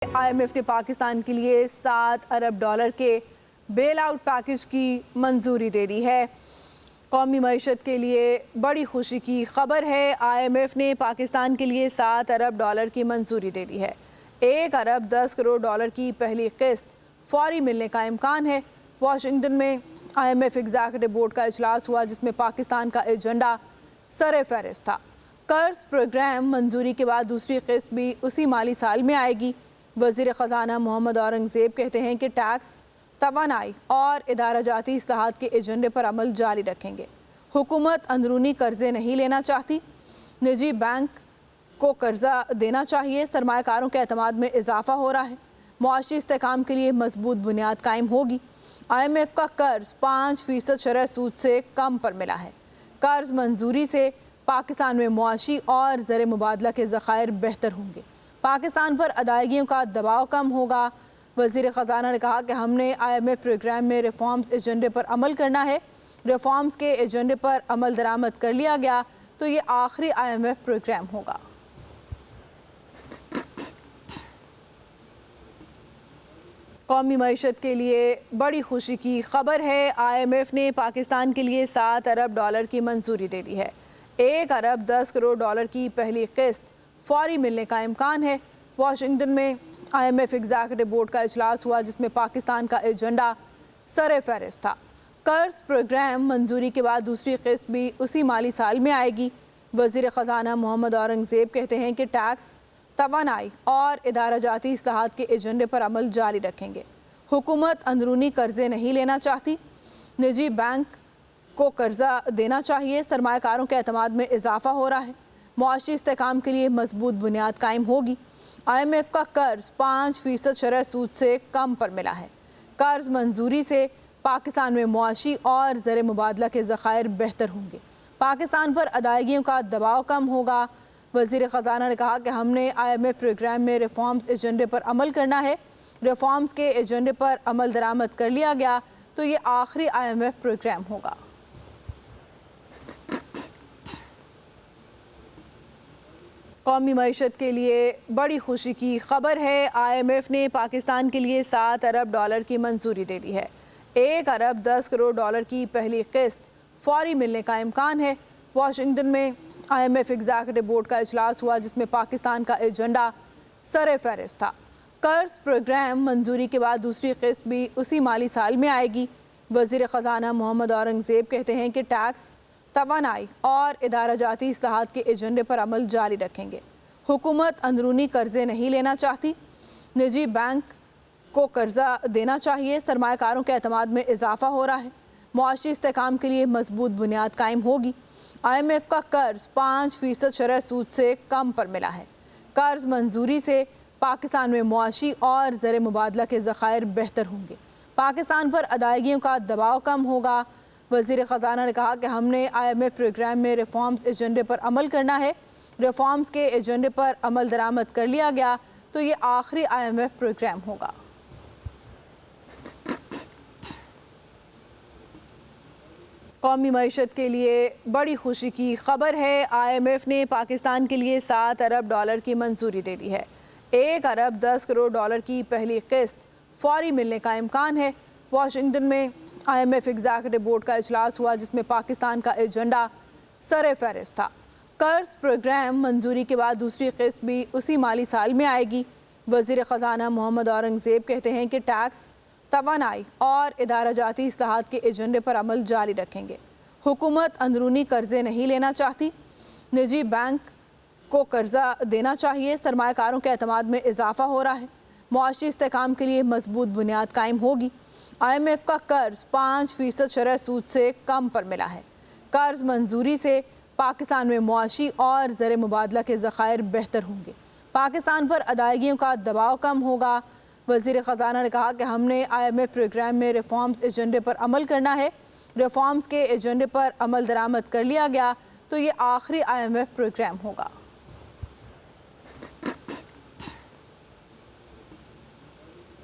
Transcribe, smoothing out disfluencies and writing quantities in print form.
IMF نے پاکستان کے لیے $7 ارب کے بیل آؤٹ پیکج کی منظوری دے دی ہے۔ قومی معیشت کے لیے بڑی خوشی کی خبر ہے۔ IMF نے پاکستان کے لیے $7 ارب کی منظوری دے دی ہے۔ $1 ارب 10 کروڑ کی پہلی قسط فوری ملنے کا امکان ہے۔ واشنگٹن میں IMF ایگزیکٹو بورڈ کا اجلاس ہوا جس میں پاکستان کا ایجنڈا سر فہرست تھا۔ قرض پروگرام منظوری کے بعد دوسری قسط بھی اسی مالی سال میں آئے گی۔ وزیر خزانہ محمد اورنگزیب کہتے ہیں کہ ٹیکس، توانائی اور ادارہ جاتی اصلاحات کے ایجنڈے پر عمل جاری رکھیں گے۔ حکومت اندرونی قرضے نہیں لینا چاہتی، نجی بینک کو قرضہ دینا چاہیے۔ سرمایہ کاروں کے اعتماد میں اضافہ ہو رہا ہے۔ معاشی استحکام کے لیے مضبوط بنیاد قائم ہوگی۔ IMF کا قرض 5% شرح سود سے کم پر ملا ہے۔ قرض منظوری سے پاکستان میں معاشی اور زر مبادلہ کے ذخائر بہتر ہوں گے۔ پاکستان پر ادائیگیوں کا دباؤ کم ہوگا۔ وزیر خزانہ نے کہا کہ ہم نے IMF پروگرام میں ریفارمز ایجنڈے پر عمل کرنا ہے۔ ریفارمز کے ایجنڈے پر عمل درآمد کر لیا گیا تو یہ آخری IMF پروگرام ہوگا۔ قومی معیشت کے لیے بڑی خوشی کی خبر ہے۔ IMF نے پاکستان کے لیے $7 ارب کی منظوری دے دی ہے۔ $1 ارب 10 کروڑ کی پہلی قسط فوری ملنے کا امکان ہے۔ واشنگٹن میں IMF ایگزیکٹو بورڈ کا اجلاس ہوا جس میں پاکستان کا ایجنڈا سر فہرست تھا۔ قرض پروگرام منظوری کے بعد دوسری قسط بھی اسی مالی سال میں آئے گی۔ وزیر خزانہ محمد اورنگزیب کہتے ہیں کہ ٹیکس، توانائی اور ادارہ جاتی اصلاحات کے ایجنڈے پر عمل جاری رکھیں گے۔ حکومت اندرونی قرضے نہیں لینا چاہتی، نجی بینک کو قرضہ دینا چاہیے۔ سرمایہ کاروں کے اعتماد میں اضافہ ہو رہا ہے۔ معاشی استحکام کے لیے مضبوط بنیاد قائم ہوگی۔ IMF کا قرض 5% شرح سود سے کم پر ملا ہے۔ قرض منظوری سے پاکستان میں معاشی اور زر مبادلہ کے ذخائر بہتر ہوں گے۔ پاکستان پر ادائیگیوں کا دباؤ کم ہوگا۔ وزیر خزانہ نے کہا کہ ہم نے IMF پروگرام میں ریفارمز ایجنڈے پر عمل کرنا ہے۔ ریفارمز کے ایجنڈے پر عمل درآمد کر لیا گیا تو یہ آخری IMF پروگرام ہوگا۔ قومی معیشت کے لیے بڑی خوشی کی خبر ہے۔ IMF نے پاکستان کے لیے $7 ارب کی منظوری دے دی ہے۔ $1 ارب 10 کروڑ کی پہلی قسط فوری ملنے کا امکان ہے۔ واشنگٹن میں IMF ایگزیکٹو بورڈ کا اجلاس ہوا جس میں پاکستان کا ایجنڈا سر فہرست تھا۔ قرض پروگرام منظوری کے بعد دوسری قسط بھی اسی مالی سال میں آئے گی۔ وزیر خزانہ محمد اورنگزیب کہتے ہیں کہ ٹیکس، توانائی اور ادارہ جاتی اصلاحات کے ایجنڈے پر عمل جاری رکھیں گے۔ حکومت اندرونی قرضے نہیں لینا چاہتی، نجی بینک کو قرضہ دینا چاہیے۔ سرمایہ کاروں کے اعتماد میں اضافہ ہو رہا ہے۔ معاشی استحکام کے لیے مضبوط بنیاد قائم ہوگی۔ IMF کا قرض 5% شرح سود سے کم پر ملا ہے۔ قرض منظوری سے پاکستان میں معاشی اور زر مبادلہ کے ذخائر بہتر ہوں گے۔ پاکستان پر ادائیگیوں کا دباؤ کم ہوگا۔ وزیر خزانہ نے کہا کہ ہم نے IMF پروگرام میں ریفارمز ایجنڈے پر عمل کرنا ہے۔ ریفارمز کے ایجنڈے پر عمل درآمد کر لیا گیا تو یہ آخری IMF پروگرام ہوگا۔ قومی معیشت کے لیے بڑی خوشی کی خبر ہے۔ IMF نے پاکستان کے لیے $7 ارب کی منظوری دے دی ہے۔ $1 ارب 10 کروڑ کی پہلی قسط فوری ملنے کا امکان ہے۔ واشنگٹن میں IMF ایگزیکٹو بورڈ کا اجلاس ہوا جس میں پاکستان کا ایجنڈا سر فہرست تھا۔ قرض پروگرام منظوری کے بعد دوسری قسط بھی اسی مالی سال میں آئے گی۔ وزیر خزانہ محمد اورنگزیب کہتے ہیں کہ ٹیکس، توانائی اور ادارہ جاتی اصلاحات کے ایجنڈے پر عمل جاری رکھیں گے۔ حکومت اندرونی قرضے نہیں لینا چاہتی، نجی بینک کو قرضہ دینا چاہیے۔ سرمایہ کاروں کے اعتماد میں اضافہ ہو رہا ہے۔ معاشی استحکام کے لیے مضبوط بنیاد قائم ہوگی۔ IMF کا قرض 5% شرح سود سے کم پر ملا ہے۔ قرض منظوری سے پاکستان میں معاشی اور زر مبادلہ کے ذخائر بہتر ہوں گے۔ پاکستان پر ادائیگیوں کا دباؤ کم ہوگا۔ وزیر خزانہ نے کہا کہ ہم نے IMF پروگرام میں ریفارمز ایجنڈے پر عمل کرنا ہے۔ ریفارمز کے ایجنڈے پر عمل درآمد کر لیا گیا تو یہ آخری IMF پروگرام ہوگا۔